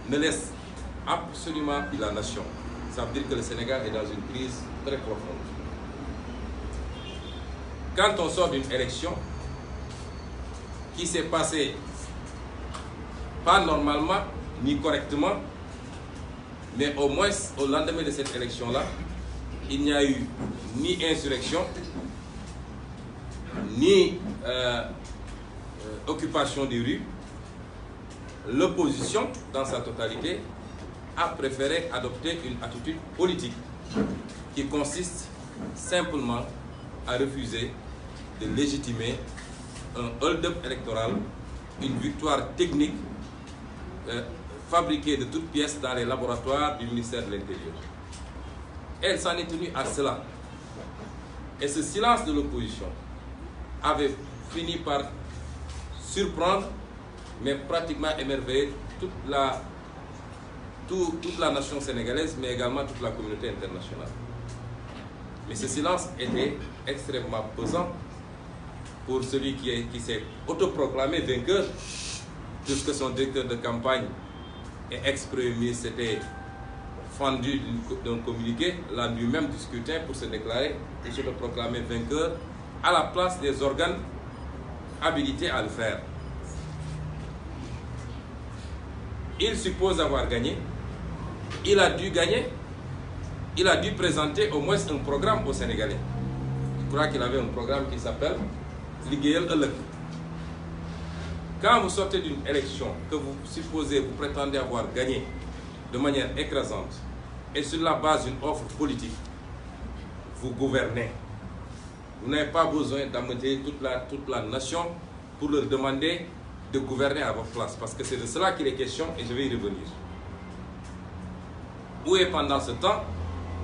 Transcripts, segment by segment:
ne laisse absolument plus la nation. Ça veut dire que le Sénégal est dans une crise très profonde. Quand on sort d'une élection qui s'est passée pas normalement ni correctement, mais au moins au lendemain de cette élection-là, il n'y a eu ni insurrection, ni occupation des rues. L'opposition, dans sa totalité, a préféré adopter une attitude politique qui consiste simplement à refuser de légitimer un hold-up électoral, une victoire technique fabriquée de toutes pièces dans les laboratoires du ministère de l'Intérieur. Elle s'en est tenue à cela. Et ce silence de l'opposition avait fini par surprendre, mais pratiquement émerveiller toute la nation sénégalaise, mais également toute la communauté internationale. Mais ce silence était extrêmement pesant pour celui qui s'est autoproclamé vainqueur, puisque son directeur de campagne et ex-premier ministre s'était fendu d'un communiqué la nuit même du scrutin pour se déclarer et se proclamer vainqueur à la place des organes habilités à le faire. Il suppose avoir gagné. Il a dû gagner. Il a dû présenter au moins un programme aux Sénégalais. Je crois qu'il avait un programme qui s'appelle Liggéeyal Ëllëg. Quand vous sortez d'une élection que vous supposez, vous prétendez avoir gagné de manière écrasante et sur la base d'une offre politique, vous gouvernez. Vous n'avez pas besoin d'amener toute la nation pour leur demander de gouverner à votre place, parce que c'est de cela qu'il est question et je vais y revenir. Où est pendant ce temps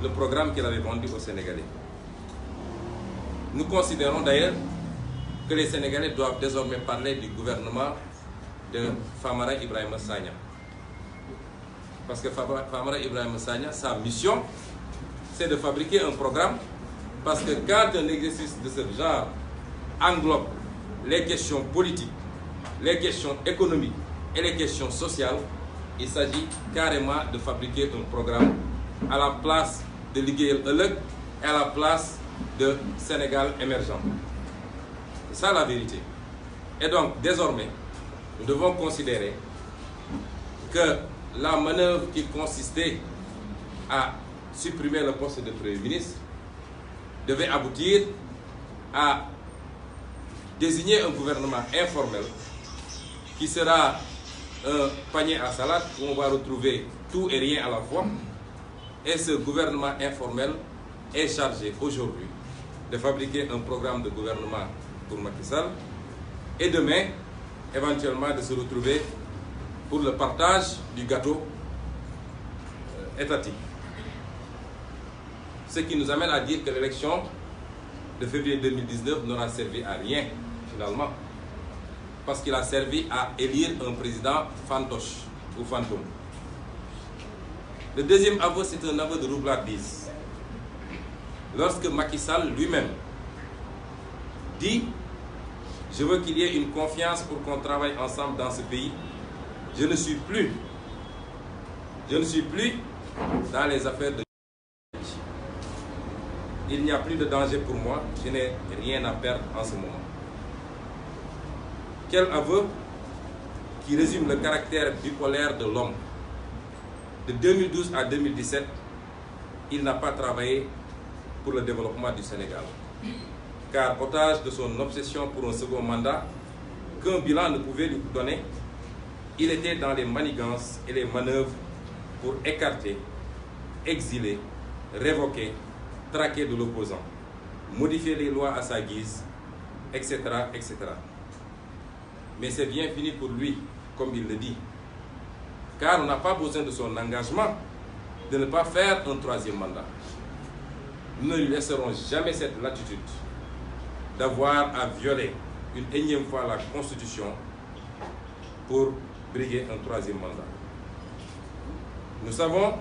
le programme qu'il avait vendu aux Sénégalais? Nous considérons d'ailleurs que les Sénégalais doivent désormais parler du gouvernement de Famara Ibrahima Sagna. Parce que Famara Ibrahima Sagna, sa mission, c'est de fabriquer un programme, parce que quand un exercice de ce genre englobe les questions politiques, les questions économiques et les questions sociales, il s'agit carrément de fabriquer un programme à la place de Liggéeyal Ëllëg et à la place de Sénégal émergent. C'est ça la vérité. Et donc, désormais, nous devons considérer que la manœuvre qui consistait à supprimer le poste de Premier ministre devait aboutir à désigner un gouvernement informel qui sera un panier à salade où on va retrouver tout et rien à la fois. Et ce gouvernement informel est chargé aujourd'hui de fabriquer un programme de gouvernement pour Macky Sall et demain, éventuellement, de se retrouver pour le partage du gâteau étatique. Ce qui nous amène à dire que l'élection de février 2019 n'aura servi à rien, finalement, parce qu'il a servi à élire un président fantoche ou fantôme. Le deuxième aveu, c'est un aveu de roublardise. Lorsque Macky Sall lui-même dit « Je veux qu'il y ait une confiance pour qu'on travaille ensemble dans ce pays. Je ne suis plus dans les affaires de... Il n'y a plus de danger pour moi. Je n'ai rien à perdre en ce moment. » Quel aveu qui résume le caractère bipolaire de l'homme. De 2012 à 2017, il n'a pas travaillé pour le développement du Sénégal. Car otage de son obsession pour un second mandat, qu'un bilan ne pouvait lui donner, il était dans les manigances et les manœuvres pour écarter, exiler, révoquer, traquer de l'opposant, modifier les lois à sa guise, etc., etc. Mais c'est bien fini pour lui, comme il le dit. Car on n'a pas besoin de son engagement de ne pas faire un troisième mandat. Nous ne lui laisserons jamais cette latitude d'avoir à violer une énième fois la Constitution pour briguer un troisième mandat. Nous savons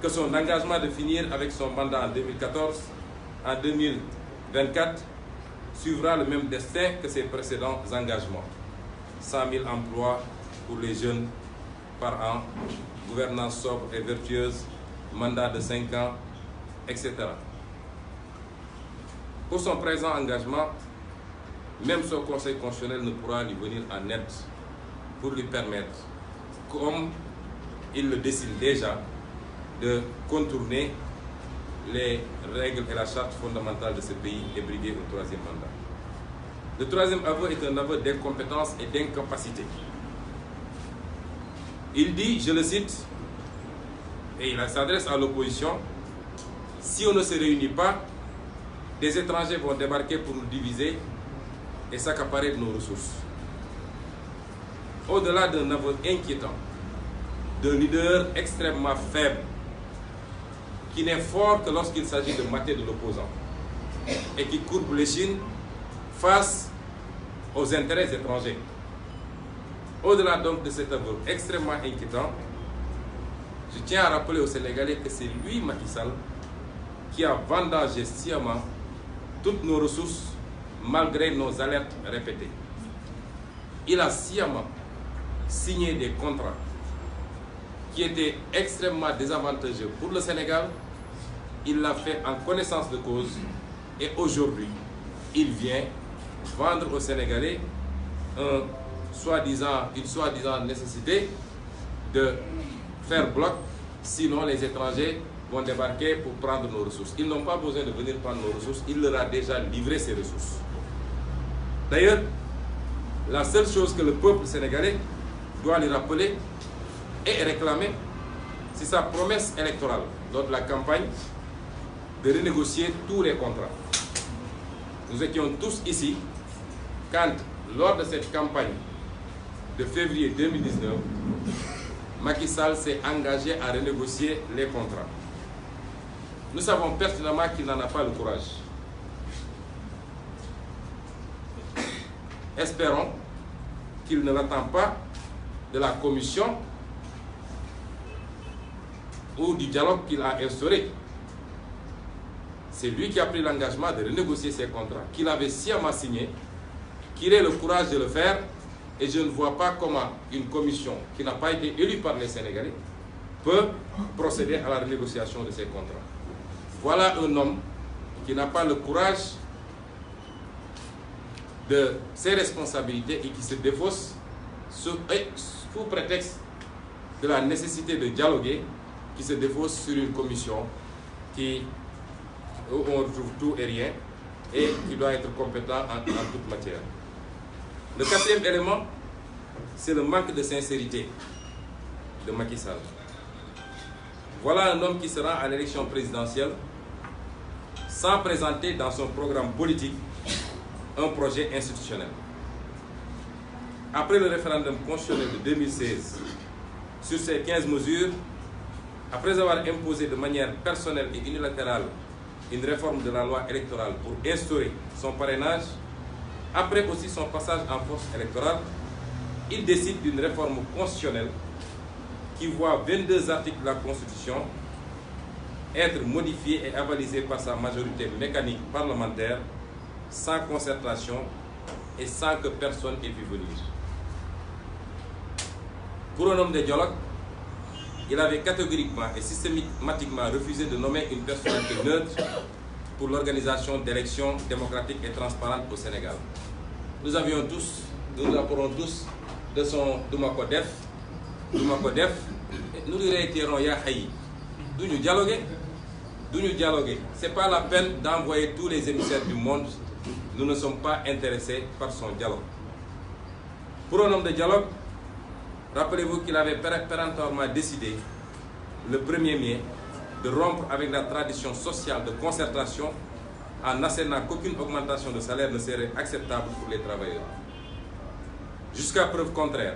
que son engagement de finir avec son mandat en 2014, en 2024, suivra le même destin que ses précédents engagements. 100 000 emplois pour les jeunes par an, gouvernance sobre et vertueuse, mandat de 5 ans, etc. Pour son présent engagement, même son Conseil constitutionnel ne pourra lui venir en aide pour lui permettre, comme il le décide déjà, de contourner les règles et la charte fondamentale de ce pays et briguer au 3e mandat. Le 3e aveu est un aveu d'incompétence et d'incapacité. Il dit, je le cite, et il s'adresse à l'opposition, « Si on ne se réunit pas, des étrangers vont débarquer pour nous diviser et s'accaparer de nos ressources. » Au-delà d'un aveu inquiétant, d'un leader extrêmement faible, qui n'est fort que lorsqu'il s'agit de mater de l'opposant et qui courbe l'échine face aux intérêts étrangers. Au-delà donc de cet aveu extrêmement inquiétant, je tiens à rappeler aux Sénégalais que c'est lui, Macky Sall, qui a vendangé sciemment toutes nos ressources malgré nos alertes répétées. Il a sciemment signé des contrats qui étaient extrêmement désavantageux pour le Sénégal. Il l'a fait en connaissance de cause et aujourd'hui, il vient vendre aux Sénégalais une soi-disant nécessité de faire bloc, sinon les étrangers vont débarquer pour prendre nos ressources. Ils n'ont pas besoin de venir prendre nos ressources, il leur a déjà livré ces ressources. D'ailleurs, la seule chose que le peuple sénégalais doit lui rappeler et réclamer, c'est sa promesse électorale lors de la campagne de renégocier tous les contrats. Nous étions tous ici quand, lors de cette campagne de février 2019, Macky Sall s'est engagé à renégocier les contrats. Nous savons pertinemment qu'il n'en a pas le courage. Espérons qu'il ne l'attend pas de la commission ou du dialogue qu'il a instauré. C'est lui qui a pris l'engagement de renégocier ces contrats, qu'il avait sciemment signé, qu'il ait le courage de le faire, et je ne vois pas comment une commission qui n'a pas été élue par les Sénégalais peut procéder à la renégociation de ces contrats. Voilà un homme qui n'a pas le courage de ses responsabilités et qui se défausse sous prétexte de la nécessité de dialoguer, qui se défausse sur une commission où on retrouve tout et rien et qui doit être compétent en toute matière. Le 4e élément, c'est le manque de sincérité de Macky Sall. Voilà un homme qui sera à l'élection présidentielle sans présenter dans son programme politique un projet institutionnel. Après le référendum constitutionnel de 2016, sur ces 15 mesures, après avoir imposé de manière personnelle et unilatérale une réforme de la loi électorale pour instaurer son parrainage, après aussi son passage en force électorale, il décide d'une réforme constitutionnelle qui voit 22 articles de la Constitution être modifiés et avalisés par sa majorité mécanique parlementaire, sans concertation et sans que personne ait pu venir. Pour un homme de dialogue, il avait catégoriquement et systématiquement refusé de nommer une personnalité neutre pour l'organisation d'élections démocratiques et transparentes au Sénégal. Nous apportons tous de son Doumakodef, nous lui réitérons Yahaï. D'où nous dialoguer. Ce n'est pas la peine d'envoyer tous les émissaires du monde. Nous ne sommes pas intéressés par son dialogue. Pour un homme de dialogue, rappelez-vous qu'il avait péremptoirement décidé, le 1er mai, de rompre avec la tradition sociale de concertation en assénant qu'aucune augmentation de salaire ne serait acceptable pour les travailleurs. Jusqu'à preuve contraire,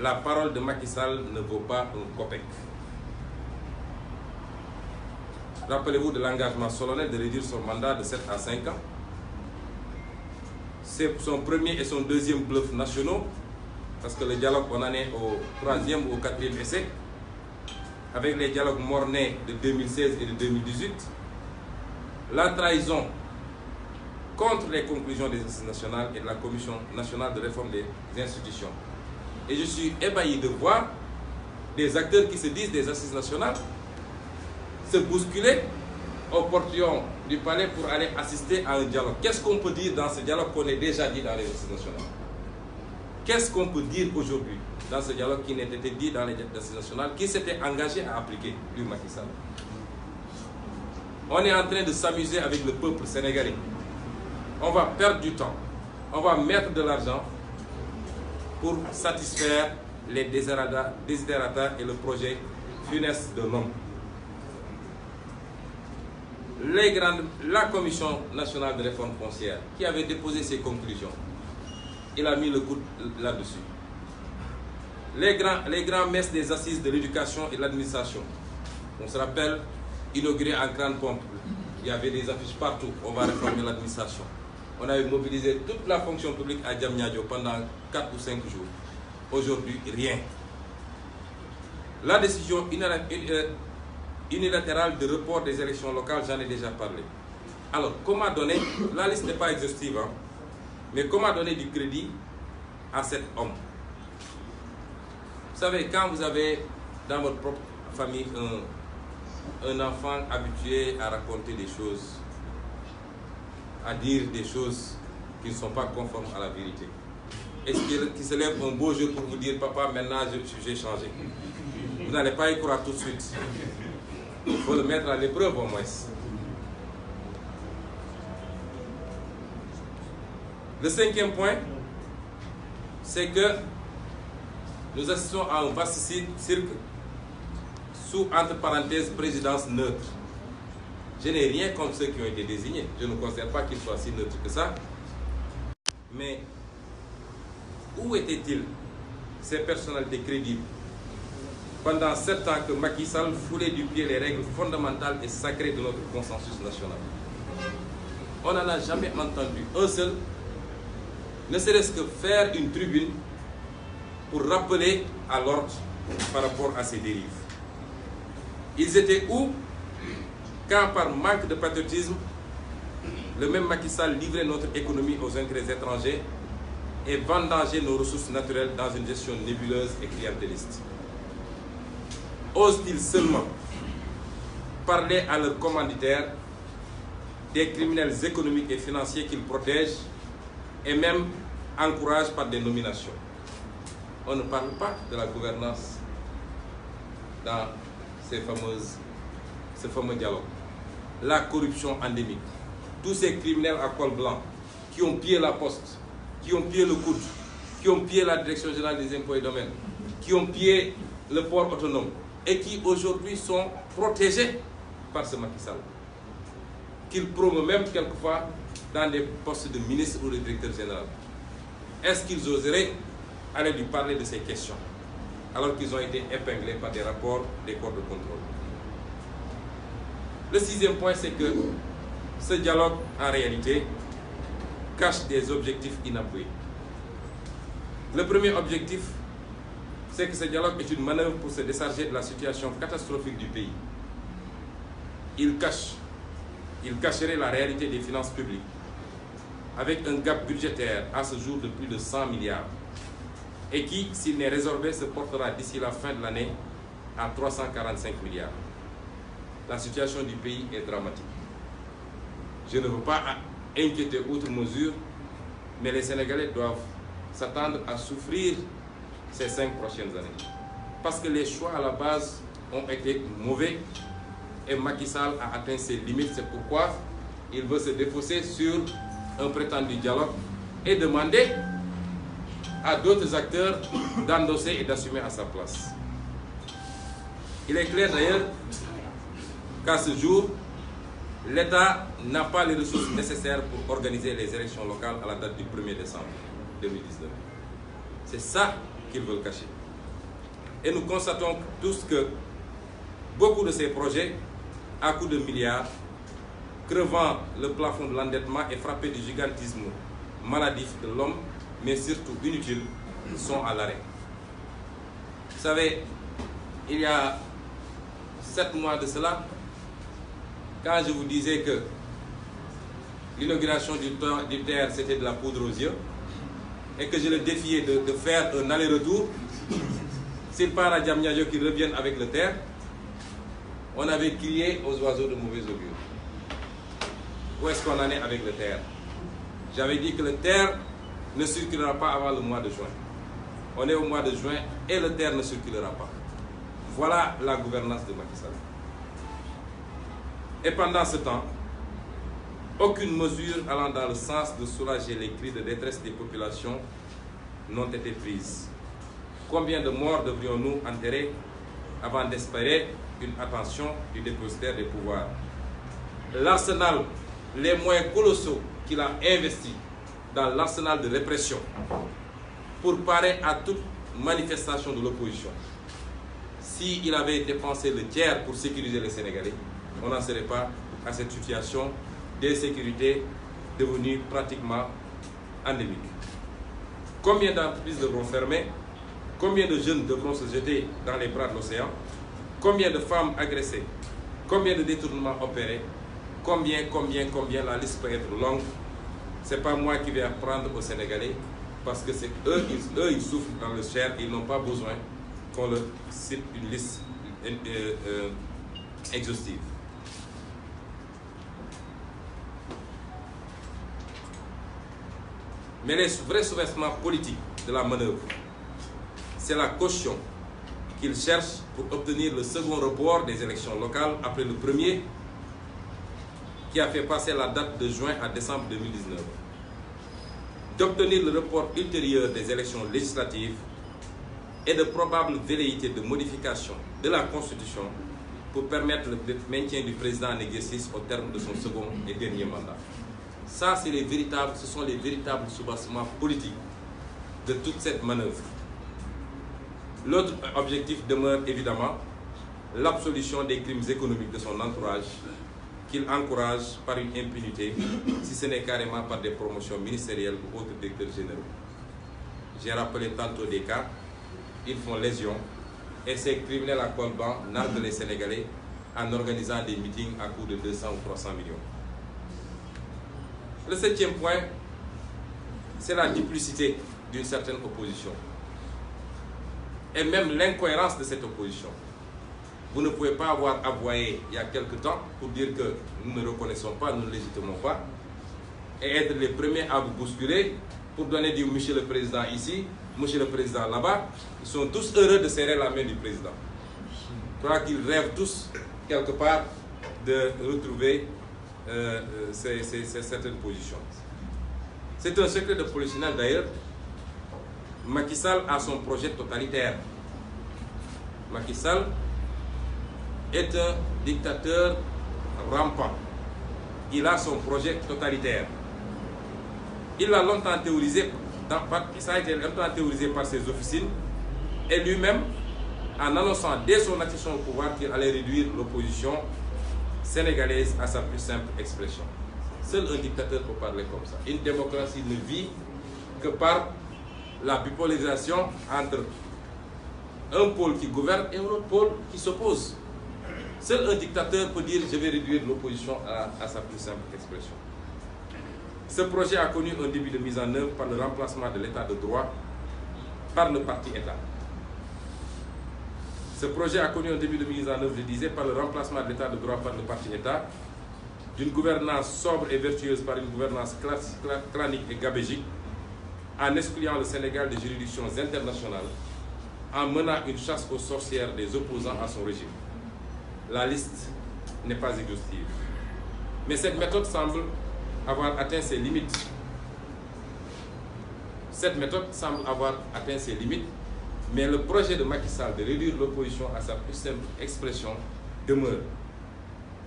la parole de Macky Sall ne vaut pas un copec. Rappelez-vous de l'engagement solennel de réduire son mandat de 7 à 5 ans. C'est son premier et son deuxième bluff nationaux, parce que le dialogue, on en est au 3e ou au 4e essai, avec les dialogues mornais de 2016 et de 2018. La trahison contre les conclusions des assises nationales et de la Commission nationale de réforme des institutions. Et je suis ébahi de voir des acteurs qui se disent des assises nationales se bousculer au portillon du palais pour aller assister à un dialogue. Qu'est-ce qu'on peut dire dans ce dialogue qu'on a déjà dit dans les assises nationales? Qu'est-ce qu'on peut dire aujourd'hui dans ce dialogue qui n'était dit dans les assises nationales, qui s'était engagé à appliquer lui, Macky Sall? On est en train de s'amuser avec le peuple sénégalais. On va perdre du temps. On va mettre de l'argent pour satisfaire les desiderata et le projet funeste de l'homme. La Commission nationale de réforme foncière, qui avait déposé ses conclusions, il a mis le coup là-dessus. Les grands messes des assises de l'éducation et de l'administration, on se rappelle, inauguré en grande pompe, il y avait des affiches partout, on va réformer l'administration. On avait mobilisé toute la fonction publique à Diamniadio pendant 4 ou 5 jours. Aujourd'hui, rien. La décision unilatérale de report des élections locales, j'en ai déjà parlé. Alors, comment donner, la liste n'est pas exhaustive, hein, mais comment donner du crédit à cet homme? Vous savez, quand vous avez dans votre propre famille un enfant habitué à raconter des choses, à dire des choses qui ne sont pas conformes à la vérité, est-ce qu'il se lève un beau jour pour vous dire « Papa, maintenant j'ai changé ». Vous n'allez pas y croire tout de suite. Il faut le mettre à l'épreuve au moins. Le 5e point, c'est que nous assistons à un vaste cirque sous, entre parenthèses, présidence neutre. Je n'ai rien contre ceux qui ont été désignés. Je ne considère pas qu'ils soient si neutres que ça. Mais où étaient-ils, ces personnalités crédibles, pendant 7 ans que Macky Sall foulait du pied les règles fondamentales et sacrées de notre consensus national? On n'en a jamais entendu un seul, ne serait-ce que faire une tribune pour rappeler à l'ordre par rapport à ces dérives. Ils étaient où quand, par manque de patriotisme, le même Macky Sall livrait notre économie aux intérêts étrangers et vendangeait nos ressources naturelles dans une gestion nébuleuse et clientéliste? Osent-ils seulement parler à leurs commanditaires des criminels économiques et financiers qu'ils protègent et même encouragent par des nominations? On ne parle pas de la gouvernance dans ce fameux dialogue. La corruption endémique. Tous ces criminels à col blanc qui ont pillé la poste, qui ont pillé le coude, qui ont pillé la direction générale des impôts et domaines, qui ont pillé le port autonome et qui aujourd'hui sont protégés par ce Macky Sall, qu'il promeut même quelquefois dans des postes de ministre ou de directeur général. Est-ce qu'ils oseraient aller lui parler de ces questions alors qu'ils ont été épinglés par des rapports des corps de contrôle? Le 6e point, c'est que ce dialogue, en réalité, cache des objectifs inavoués. Le premier objectif, c'est que ce dialogue est une manœuvre pour se décharger de la situation catastrophique du pays. Il cacherait la réalité des finances publiques, avec un gap budgétaire à ce jour de plus de 100 milliards, et qui, s'il n'est résorbé, se portera d'ici la fin de l'année à 345 milliards. La situation du pays est dramatique. Je ne veux pas inquiéter outre mesure, mais les Sénégalais doivent s'attendre à souffrir ces 5 prochaines années. Parce que les choix à la base ont été mauvais et Macky Sall a atteint ses limites. C'est pourquoi il veut se défausser sur un prétendu dialogue et demander à d'autres acteurs d'endosser et d'assumer à sa place. Il est clair d'ailleurs qu'à ce jour, l'État n'a pas les ressources nécessaires pour organiser les élections locales à la date du 1er décembre 2019. C'est ça qu'ils veulent cacher. Et nous constatons tous que beaucoup de ces projets, à coups de milliards, crevant le plafond de l'endettement et frappés du gigantisme maladif de l'homme, mais surtout inutiles, sont à l'arrêt. Vous savez, il y a 7 mois de cela, quand je vous disais que l'inauguration du TER, c'était de la poudre aux yeux, et que je le défiais de faire un aller-retour, s'il part à Diamniadio qu'il revienne avec le TER, on avait crié aux oiseaux de mauvais augure. Où est-ce qu'on en est avec le TER? J'avais dit que le TER ne circulera pas avant le mois de juin. On est au mois de juin et le TER ne circulera pas. Voilà la gouvernance de Macky Sall. Et pendant ce temps, aucune mesure allant dans le sens de soulager les cris de détresse des populations n'ont été prises. Combien de morts devrions-nous enterrer avant d'espérer une attention du dépositaire des pouvoirs? L'arsenal, les moyens colossaux qu'il a investis dans l'arsenal de répression pour parer à toute manifestation de l'opposition. S'il avait dépensé le tiers pour sécuriser les Sénégalais, on n'en serait pas à cette situation d'insécurité devenue pratiquement endémique. Combien d'entreprises devront fermer? Combien de jeunes devront se jeter dans les bras de l'océan? Combien de femmes agressées? Combien de détournements opérés? Combien, la liste peut être longue. Ce n'est pas moi qui vais apprendre aux Sénégalais, parce que c'est eux, ils souffrent dans le chair, ils n'ont pas besoin qu'on leur cite une liste exhaustive. Mais les vrais souverains politiques de la manœuvre, c'est la caution qu'ils cherchent pour obtenir le second report des élections locales après le premier, qui a fait passer la date de juin à décembre 2019. D'obtenir le report ultérieur des élections législatives et de probables velléités de modification de la Constitution pour permettre le maintien du président en exercice au terme de son second et dernier mandat. Ça, ce sont les véritables soubassements politiques de toute cette manœuvre. L'autre objectif demeure évidemment l'absolution des crimes économiques de son entourage, qu'il encourage par une impunité, si ce n'est carrément par des promotions ministérielles ou autres directeurs généraux. J'ai rappelé tantôt des cas, ils font légion, et ces criminels à col blanc narguent les Sénégalais en organisant des meetings à coût de 200 ou 300 millions. Le septième point, c'est la duplicité d'une certaine opposition, et même l'incohérence de cette opposition. Vous ne pouvez pas avoir aboyé il y a quelque temps pour dire que nous ne reconnaissons pas, nous ne légitimons pas, et être les premiers à vous bousculer pour donner du monsieur le président ici, monsieur le président là-bas. Ils sont tous heureux de serrer la main du président. Je crois qu'ils rêvent tous, quelque part, de retrouver certaines positions. C'est un secret de polichinelle d'ailleurs. Macky Sall a son projet totalitaire. Macky Sall est un dictateur rampant. Il a son projet totalitaire. Il l'a longtemps théorisé, ça a été longtemps théorisé par ses officines, et lui-même, en annonçant dès son accession au pouvoir qu'il allait réduire l'opposition sénégalaise à sa plus simple expression. Seul un dictateur peut parler comme ça. Une démocratie ne vit que par la bipolarisation entre un pôle qui gouverne et un autre pôle qui s'oppose. Seul un dictateur peut dire « je vais réduire l'opposition à sa plus simple expression ». Ce projet a connu un début de mise en œuvre par le remplacement de l'état de droit par le parti-État. Ce projet a connu un début de mise en œuvre, je disais, par le remplacement de l'état de droit par le parti-État, d'une gouvernance sobre et vertueuse par une gouvernance clanique et gabégique, en excluant le Sénégal des juridictions internationales, en menant une chasse aux sorcières des opposants à son régime. La liste n'est pas exhaustive. Mais cette méthode semble avoir atteint ses limites. Cette méthode semble avoir atteint ses limites, mais le projet de Macky Sall de réduire l'opposition à sa plus simple expression demeure.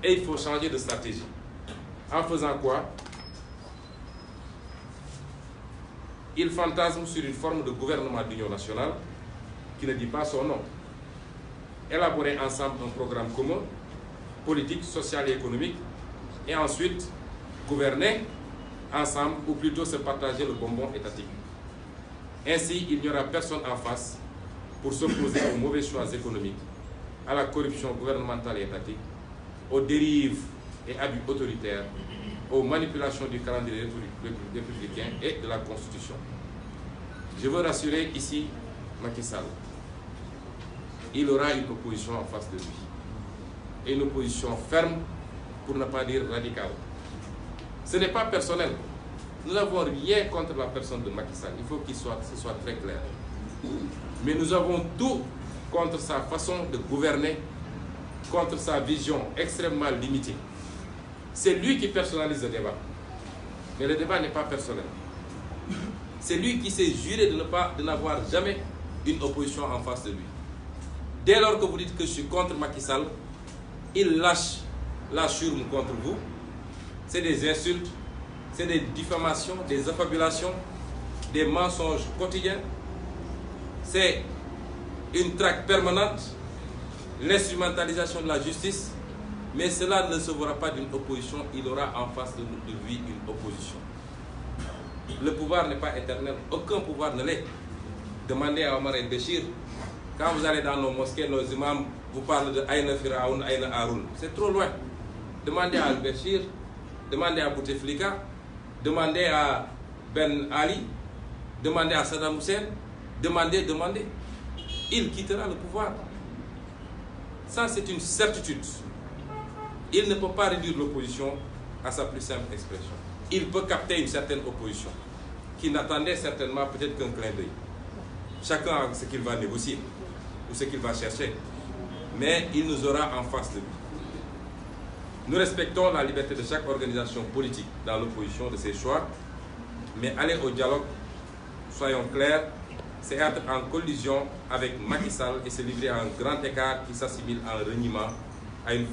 Et il faut changer de stratégie. En faisant quoi? Il fantasme sur une forme de gouvernement d'union nationale qui ne dit pas son nom. Élaborer ensemble un programme commun, politique, social et économique, et ensuite gouverner ensemble, ou plutôt se partager le bonbon étatique. Ainsi, il n'y aura personne en face pour s'opposer aux mauvais choix économiques, à la corruption gouvernementale et étatique, aux dérives et abus autoritaires, aux manipulations du calendrier républicain et de la Constitution. Je veux rassurer ici Macky Sall. Il aura une opposition en face de lui. Et une opposition ferme, pour ne pas dire radicale. Ce n'est pas personnel. Nous n'avons rien contre la personne de Macky Sall. Il faut que ce soit très clair. Mais nous avons tout contre sa façon de gouverner, contre sa vision extrêmement limitée. C'est lui qui personnalise le débat. Mais le débat n'est pas personnel. C'est lui qui s'est juré de n'avoir jamais une opposition en face de lui. Dès lors que vous dites que je suis contre Macky Sall, il lâche la churme contre vous. C'est des insultes, c'est des diffamations, des affabulations, des mensonges quotidiens. C'est une traque permanente, l'instrumentalisation de la justice. Mais cela ne se verra pas d'une opposition, il aura en face de lui une opposition. Le pouvoir n'est pas éternel, aucun pouvoir ne l'est. Demandez à Omar el-Béchir, quand vous allez dans nos mosquées, nos imams vous parlent de Aïna Firaoun, Aïna Haroun. C'est trop loin. Demandez à al-Béchir, demandez à Bouteflika, demandez à Ben Ali, demandez à Saddam Hussein, demandez. Il quittera le pouvoir. Ça, c'est une certitude. Il ne peut pas réduire l'opposition à sa plus simple expression. Il peut capter une certaine opposition qui n'attendait certainement peut-être qu'un clin d'œil. Chacun a ce qu'il va négocier ou ce qu'il va chercher. Mais il nous aura en face de lui. Nous respectons la liberté de chaque organisation politique dans l'opposition de ses choix. Mais aller au dialogue, soyons clairs, c'est être en collision avec Macky Sall et se livrer à un grand écart qui s'assimile à un reniement à une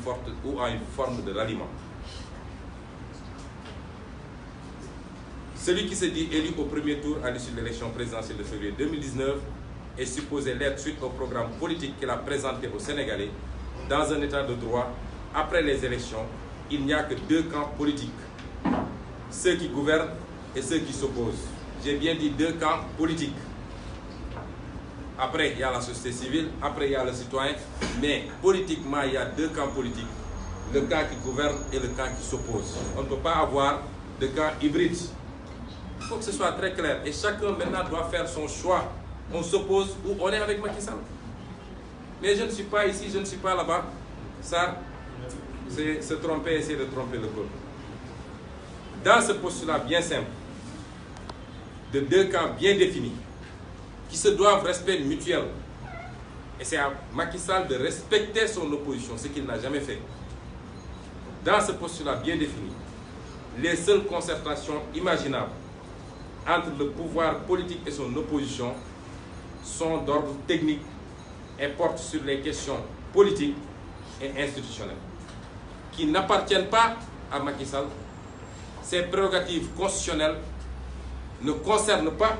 forme de ralliement. Celui qui se dit élu au premier tour à l'issue de l'élection présidentielle de février 2019 est supposé l'être suite au programme politique qu'il a présenté aux Sénégalais. Dans un état de droit, après les élections, il n'y a que deux camps politiques. Ceux qui gouvernent et ceux qui s'opposent. J'ai bien dit deux camps politiques. Après, il y a la société civile, après, il y a le citoyen. Mais politiquement, il y a deux camps politiques. Le camp qui gouverne et le camp qui s'oppose. On ne peut pas avoir de camp hybride. Il faut que ce soit très clair. Et chacun maintenant doit faire son choix. On s'oppose ou on est avec Macky Sall. Mais je ne suis pas ici, je ne suis pas là-bas. Ça, c'est se tromper, essayer de tromper le peuple. Dans ce postulat bien simple, de deux camps bien définis, qui se doivent respect mutuel. Et c'est à Macky Sall de respecter son opposition, ce qu'il n'a jamais fait. Dans ce postulat bien défini, les seules concertations imaginables entre le pouvoir politique et son opposition sont d'ordre technique et portent sur les questions politiques et institutionnelles, qui n'appartiennent pas à Macky Sall. Ces prérogatives constitutionnelles ne concernent pas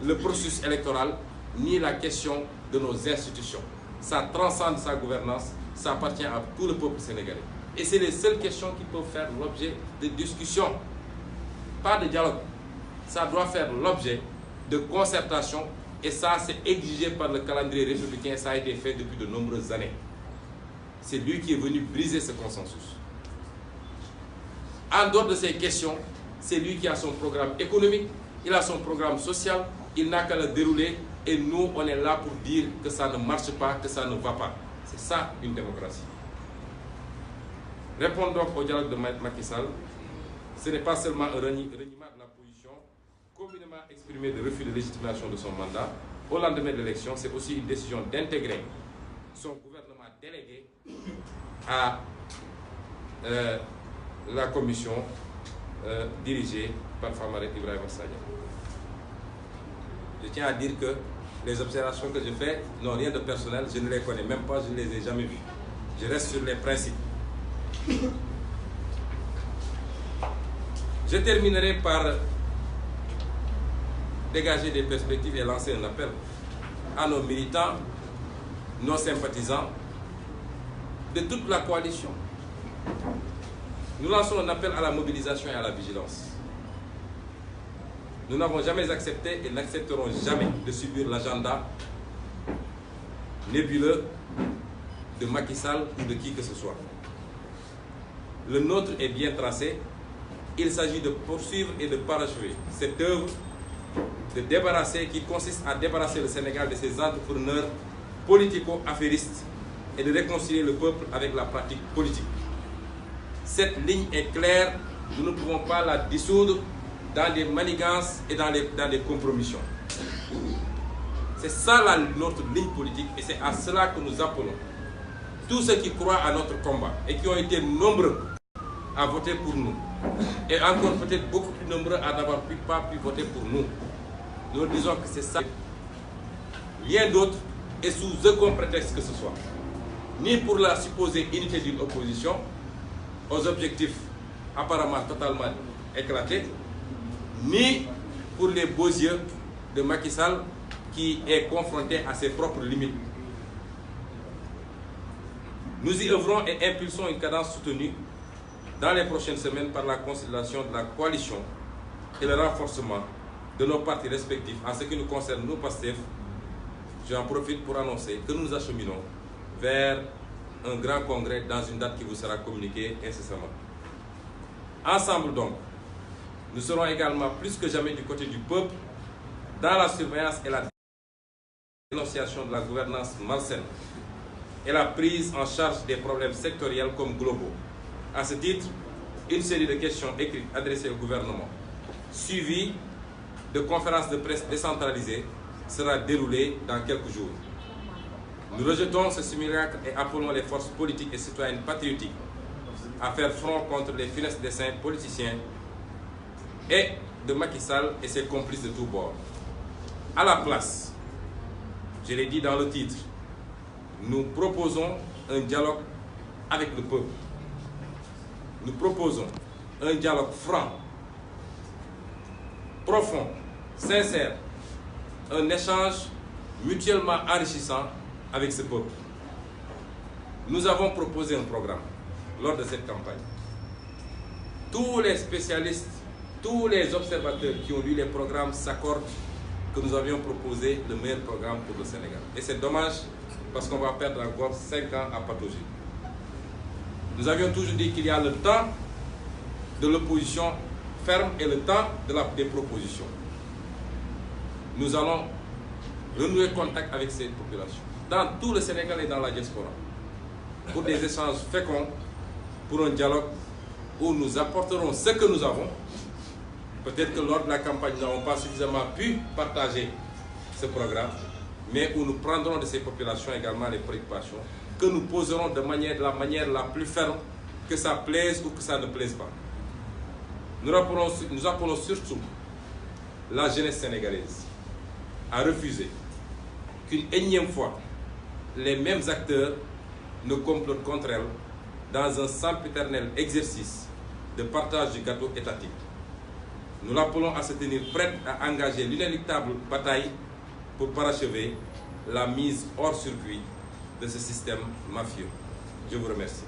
le processus électoral ni la question de nos institutions. Ça transcende sa gouvernance, ça appartient à tout le peuple sénégalais. Et c'est les seules questions qui peuvent faire l'objet de discussion, pas de dialogue. Ça doit faire l'objet de concertation et ça, c'est exigé par le calendrier républicain, ça a été fait depuis de nombreuses années. C'est lui qui est venu briser ce consensus. En dehors de ces questions, c'est lui qui a son programme économique, il a son programme social, il n'a qu'à le dérouler et nous, on est là pour dire que ça ne marche pas, que ça ne va pas. C'est ça une démocratie. Répondre donc au dialogue de Macky Sall, ce n'est pas seulement un reniement de la position communément exprimée de refus de légitimation de son mandat. Au lendemain de l'élection, c'est aussi une décision d'intégrer son gouvernement délégué à la commission dirigée par Famara Ibrahima Sagna. Je tiens à dire que les observations que je fais n'ont rien de personnel, je ne les connais même pas, je ne les ai jamais vues. Je reste sur les principes. Je terminerai par dégager des perspectives et lancer un appel à nos militants, nos sympathisants, de toute la coalition. Nous lançons un appel à la mobilisation et à la vigilance. Nous n'avons jamais accepté et n'accepterons jamais de subir l'agenda nébuleux de Macky Sall ou de qui que ce soit. Le nôtre est bien tracé. Il s'agit de poursuivre et de parachever cette œuvre qui consiste à débarrasser le Sénégal de ses entrepreneurs politico-affairistes et de réconcilier le peuple avec la pratique politique. Cette ligne est claire, nous ne pouvons pas la dissoudre dans des manigances et dans des compromissions. C'est ça notre ligne politique et c'est à cela que nous appelons tous ceux qui croient à notre combat et qui ont été nombreux à voter pour nous et encore peut-être beaucoup plus nombreux à n'avoir pas pu voter pour nous. Nous disons que c'est ça, rien d'autre et sous aucun prétexte que ce soit, ni pour la supposée unité d'une opposition aux objectifs apparemment totalement éclatés, ni pour les beaux yeux de Macky Sall qui est confronté à ses propres limites. Nous y œuvrons et impulsons une cadence soutenue dans les prochaines semaines par la consolidation de la coalition et le renforcement de nos partis respectifs. En ce qui nous concerne, nous, PASTEF, j'en profite pour annoncer que nous nous acheminons vers un grand congrès dans une date qui vous sera communiquée incessamment. Ensemble donc, nous serons également plus que jamais du côté du peuple dans la surveillance et la dénonciation de la gouvernance malsaine et la prise en charge des problèmes sectoriels comme globaux. À ce titre, une série de questions écrites adressées au gouvernement, suivies de conférences de presse décentralisées, sera déroulée dans quelques jours. Nous rejetons ce simulacre et appelons les forces politiques et citoyennes patriotiques à faire front contre les funestes desseins politiciens et de Macky Sall et ses complices de tous bords. À la place, je l'ai dit dans le titre, nous proposons un dialogue avec le peuple. Nous proposons un dialogue franc, profond, sincère, un échange mutuellement enrichissant avec ce peuple. Nous avons proposé un programme lors de cette campagne. Tous les spécialistes, tous les observateurs qui ont lu les programmes s'accordent que nous avions proposé le meilleur programme pour le Sénégal. Et c'est dommage parce qu'on va perdre encore 5 ans à patauger. Nous avions toujours dit qu'il y a le temps de l'opposition ferme et le temps des propositions. Nous allons renouer contact avec ces populations, dans tout le Sénégal et dans la diaspora, pour des échanges féconds, pour un dialogue où nous apporterons ce que nous avons. Peut-être que lors de la campagne, nous n'avons pas suffisamment pu partager ce programme, mais où nous prendrons de ces populations également les préoccupations, que nous poserons de la manière la plus ferme, que ça plaise ou que ça ne plaise pas. Nous appelons surtout la jeunesse sénégalaise à refuser qu'une énième fois, les mêmes acteurs ne complotent contre elle dans un sempiternel exercice de partage du gâteau étatique. Nous l'appelons à se tenir prête à engager l'inéluctable bataille pour parachever la mise hors circuit de ce système mafieux. Je vous remercie.